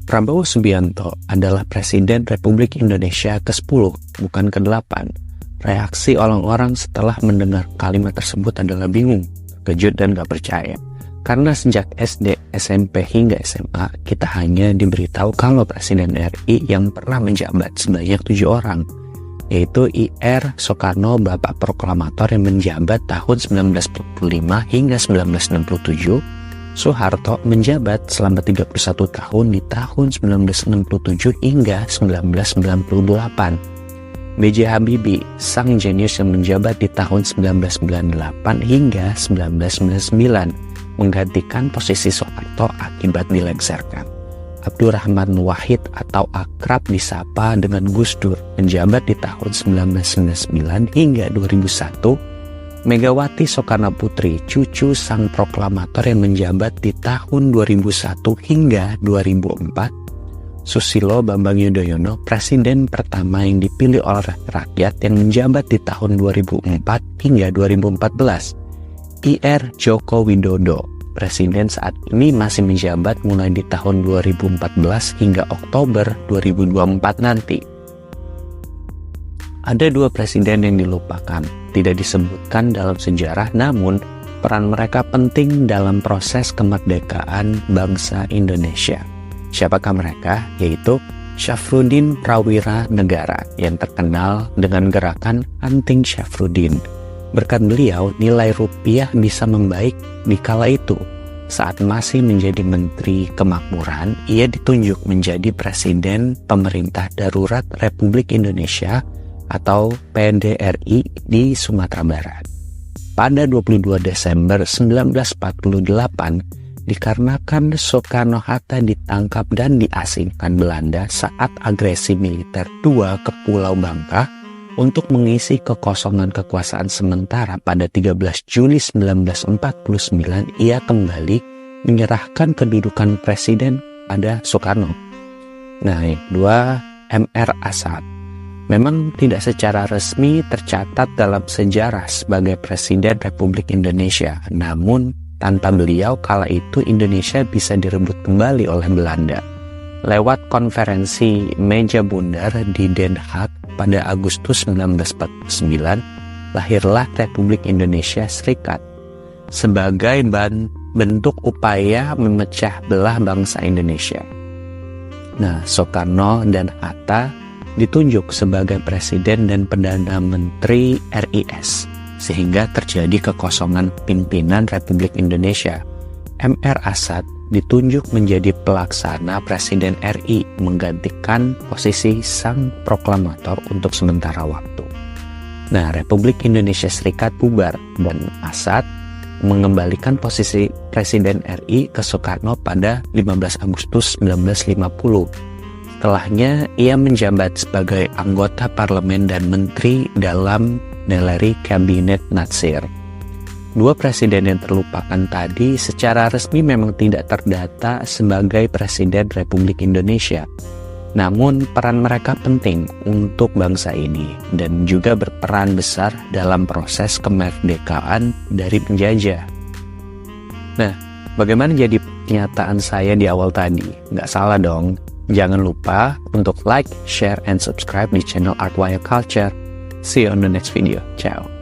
Prabowo Subianto adalah Presiden Republik Indonesia ke-10, bukan ke-8. Reaksi orang-orang setelah mendengar kalimat tersebut adalah bingung, kejut dan gak percaya. Karena sejak SD, SMP hingga SMA, kita hanya diberitahu kalau Presiden RI yang pernah menjabat sebanyak 7 orang, yaitu I.R. Soekarno, Bapak Proklamator yang menjabat tahun 1945 hingga 1967, Soeharto menjabat selama 31 tahun di tahun 1967 hingga 1998. B.J. Habibie, sang jenius yang menjabat di tahun 1998 hingga 1999, menggantikan posisi Soeharto akibat dilengsarkan. Abdurrahman Wahid atau akrab disapa dengan Gus Dur, menjabat di tahun 1999 hingga 2001. Megawati Soekarno Putri, cucu sang proklamator yang menjabat di tahun 2001 hingga 2004. Susilo Bambang Yudhoyono, presiden pertama yang dipilih oleh rakyat yang menjabat di tahun 2004 hingga 2014. I.R. Joko Widodo, presiden saat ini masih menjabat mulai di tahun 2014 hingga Oktober 2024 nanti. Ada 2 presiden yang dilupakan, tidak disebutkan dalam sejarah, namun peran mereka penting dalam proses kemerdekaan bangsa Indonesia. Siapakah mereka? Yaitu Syafruddin Prawira Negara yang terkenal dengan gerakan Anting Syafruddin. Berkat beliau, nilai rupiah bisa membaik di kala itu. Saat masih menjadi Menteri Kemakmuran, ia ditunjuk menjadi Presiden Pemerintah Darurat Republik Indonesia atau PDRI di Sumatera Barat. Pada 22 Desember 1948, dikarenakan Soekarno-Hatta ditangkap dan diasingkan Belanda saat agresi militer II ke Pulau Bangka untuk mengisi kekosongan kekuasaan sementara pada 13 Juli 1949, ia kembali menyerahkan kedudukan presiden pada Soekarno. Nah, yang kedua, M.R. Asad. Memang tidak secara resmi tercatat dalam sejarah sebagai Presiden Republik Indonesia, namun tanpa beliau kala itu Indonesia bisa direbut kembali oleh Belanda. Lewat konferensi meja bundar di Den Haag pada Agustus 1949, lahirlah Republik Indonesia Serikat sebagai bentuk upaya memecah belah bangsa Indonesia. Nah, Soekarno dan Hatta ditunjuk sebagai Presiden dan Perdana Menteri RIS, sehingga terjadi kekosongan pimpinan Republik Indonesia. M.R. Asad ditunjuk menjadi pelaksana Presiden RI, menggantikan posisi sang proklamator untuk sementara waktu. Nah, Republik Indonesia Serikat bubar dan Asad mengembalikan posisi Presiden RI ke Soekarno pada 15 Agustus 1950. Setelahnya, ia menjabat sebagai anggota parlemen dan menteri dalam Neleri Kabinet Natsir. 2 presiden yang terlupakan tadi secara resmi memang tidak terdata sebagai Presiden Republik Indonesia. Namun, peran mereka penting untuk bangsa ini dan juga berperan besar dalam proses kemerdekaan dari penjajah. Nah, bagaimana jadi pernyataan saya di awal tadi? Nggak salah dong. Jangan lupa untuk like, share, and subscribe di channel Artwire Culture. See you on the next video. Ciao.